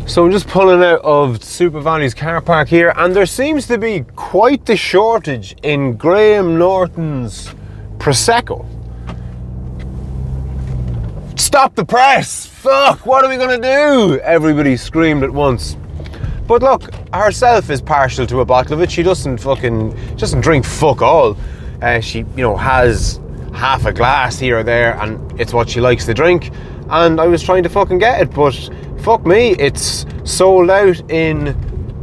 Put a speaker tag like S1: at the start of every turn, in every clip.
S1: So I'm just pulling out of SuperValu's car park here, and there seems to be quite the shortage in Graham Norton's Prosecco. Stop the press! Fuck, what are we gonna do? Everybody screamed at once. But look, herself is partial to a bottle of it. She doesn't drink fuck all. She, has half a glass here or there, and it's what she likes to drink. And I was trying to fucking get it, but fuck me, it's sold out in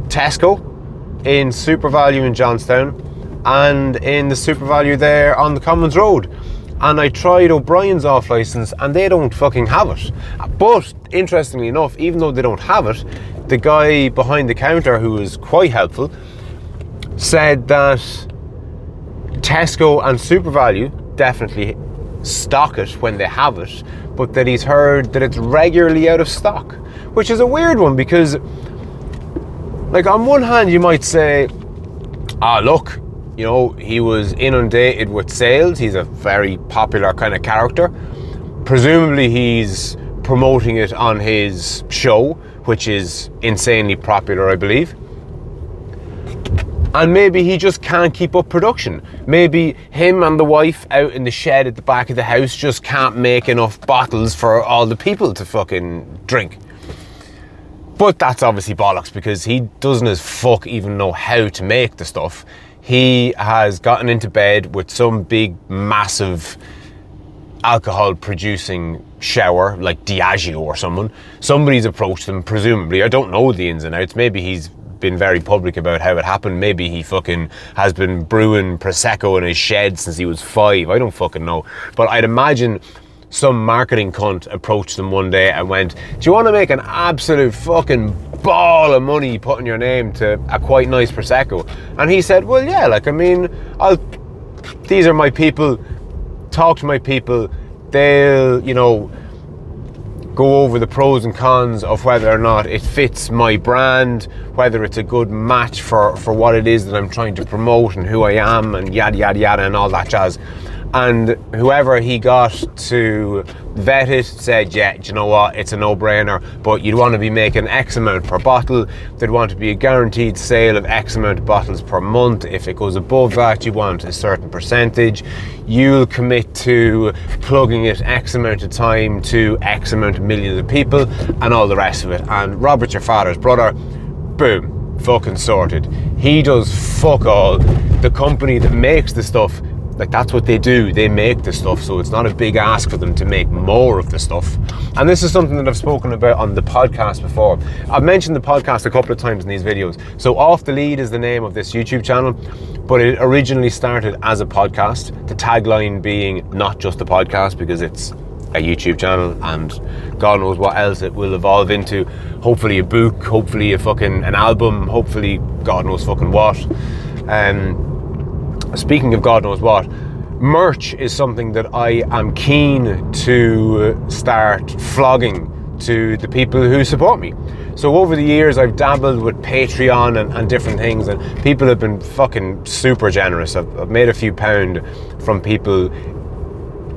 S1: Tesco, in SuperValu in Johnstown, and in the SuperValu there on the Commons Road. And I tried O'Brien's off license, and they don't fucking have it. But interestingly enough, even though they don't have it, the guy behind the counter, who was quite helpful, said that Tesco and SuperValu definitely stock it when they have it, but that he's heard that it's regularly out of stock, which is a weird one because, like, on one hand you might say, look, he was inundated with sales, he's a very popular kind of character, presumably he's promoting it on his show, which is insanely popular, I believe. And maybe he just can't keep up production. Maybe him and the wife out in the shed at the back of the house just can't make enough bottles for all the people to fucking drink. But that's obviously bollocks, because he doesn't as fuck even know how to make the stuff. He has gotten into bed with some big, massive alcohol producing shower like Diageo or someone. Somebody's approached him, presumably. I don't know the ins and outs. Maybe he's been very public about how it happened. Maybe he fucking has been brewing Prosecco in his shed since he was 5. I don't fucking know. But I'd imagine some marketing cunt approached them one day and went, do you want to make an absolute fucking ball of money putting your name to a quite nice Prosecco? And he said, well, yeah, these are my people, talk to my people, they'll, go over the pros and cons of whether or not it fits my brand, whether it's a good match for what it is that I'm trying to promote and who I am and yada, yada, yada, and all that jazz. And whoever he got to vet it said, yeah, do you know what, it's a no-brainer, but you'd want to be making X amount per bottle. There'd want to be a guaranteed sale of X amount of bottles per month. If it goes above that, you want a certain percentage. You'll commit to plugging it X amount of time to X amount of millions of people and all the rest of it. And Robert's your father's brother. Boom, fucking sorted. He does fuck all. The company that makes the stuff, like, that's what they do. They make the stuff, so it's not a big ask for them to make more of the stuff. And this is something that I've spoken about on the podcast before. I've mentioned the podcast a couple of times in these videos. So Off the Lead is the name of this YouTube channel, but it originally started as a podcast. The tagline being not just a podcast, because it's a YouTube channel and God knows what else it will evolve into. Hopefully a book, hopefully an album, hopefully God knows fucking what. Speaking of God knows what, merch is something that I am keen to start flogging to the people who support me. So over the years I've dabbled with Patreon and different things, and people have been fucking super generous. I've made a few pound from people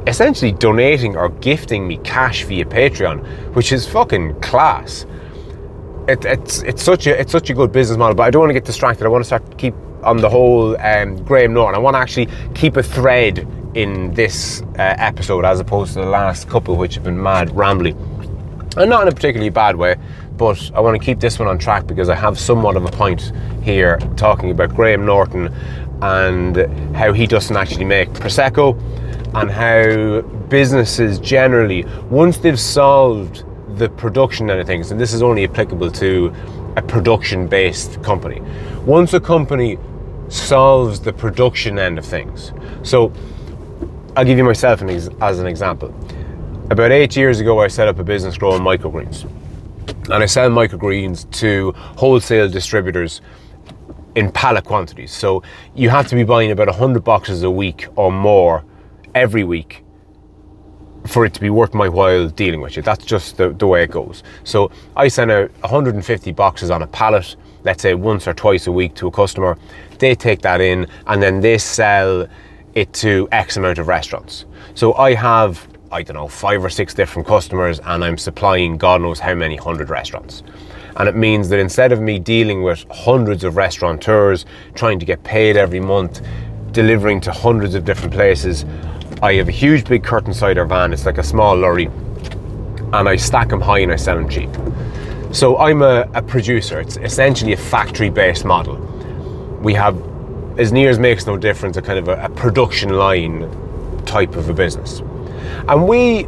S1: essentially donating or gifting me cash via Patreon, which is fucking class. It's such a good business model, but I don't want to get distracted. I want to keep on the whole Graham Norton. I want to actually keep a thread in this episode as opposed to the last couple, which have been mad rambly. And not in a particularly bad way, but I want to keep this one on track because I have somewhat of a point here talking about Graham Norton and how he doesn't actually make Prosecco, and how businesses generally, once they've solved the production end of things, and this is only applicable to a production-based company, once a company solves the production end of things. So I'll give you myself as an example. About 8 years ago, I set up a business growing microgreens, and I sell microgreens to wholesale distributors in pallet quantities. So you have to be buying about 100 boxes a week or more every week for it to be worth my while dealing with you. That's just the way it goes. So I send out 150 boxes on a pallet, let's say once or twice a week, to a customer. They take that in and then they sell it to X amount of restaurants. So I have I don't know, 5 or 6 different customers, and I'm supplying God knows how many 100 restaurants. And it means that instead of me dealing with hundreds of restaurateurs, trying to get paid every month, delivering to hundreds of different places, I have a huge big curtain cider van. It's like a small lorry, and I stack them high and I sell them cheap. So I'm a producer. It's essentially a factory-based model. We have, as near as makes no difference, a kind of a production line type of a business. And we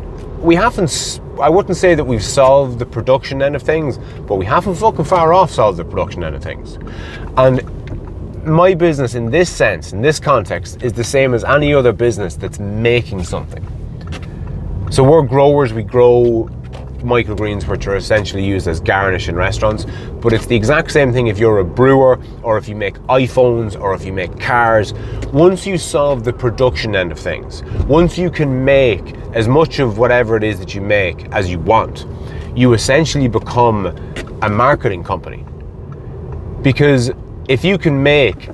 S1: haven't, I wouldn't say that we've solved the production end of things, but we haven't fucking far off solved the production end of things. And my business in this sense, in this context, is the same as any other business that's making something. So we're growers, we grow microgreens, which are essentially used as garnish in restaurants, but it's the exact same thing if you're a brewer, or if you make iPhones, or if you make cars. Once you solve the production end of things, once you can make as much of whatever it is that you make as you want, you essentially become a marketing company. Because if you can make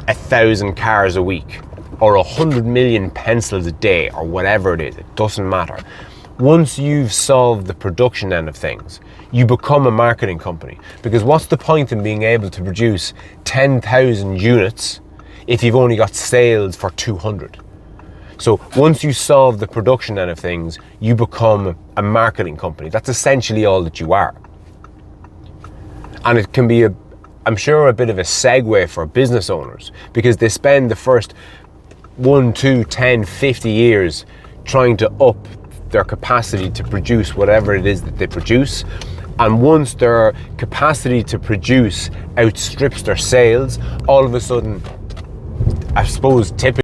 S1: 1,000 cars a week, or 100 million pencils a day, or whatever it is, it doesn't matter. Once you've solved the production end of things, you become a marketing company. Because what's the point in being able to produce 10,000 units if you've only got sales for 200? So once you solve the production end of things, you become a marketing company. That's essentially all that you are. And it can be, I'm sure, a bit of a segue for business owners, because they spend the first 1, 2, 10, 50 years trying to up their capacity to produce whatever it is that they produce. And once their capacity to produce outstrips their sales, all of a sudden, I suppose typically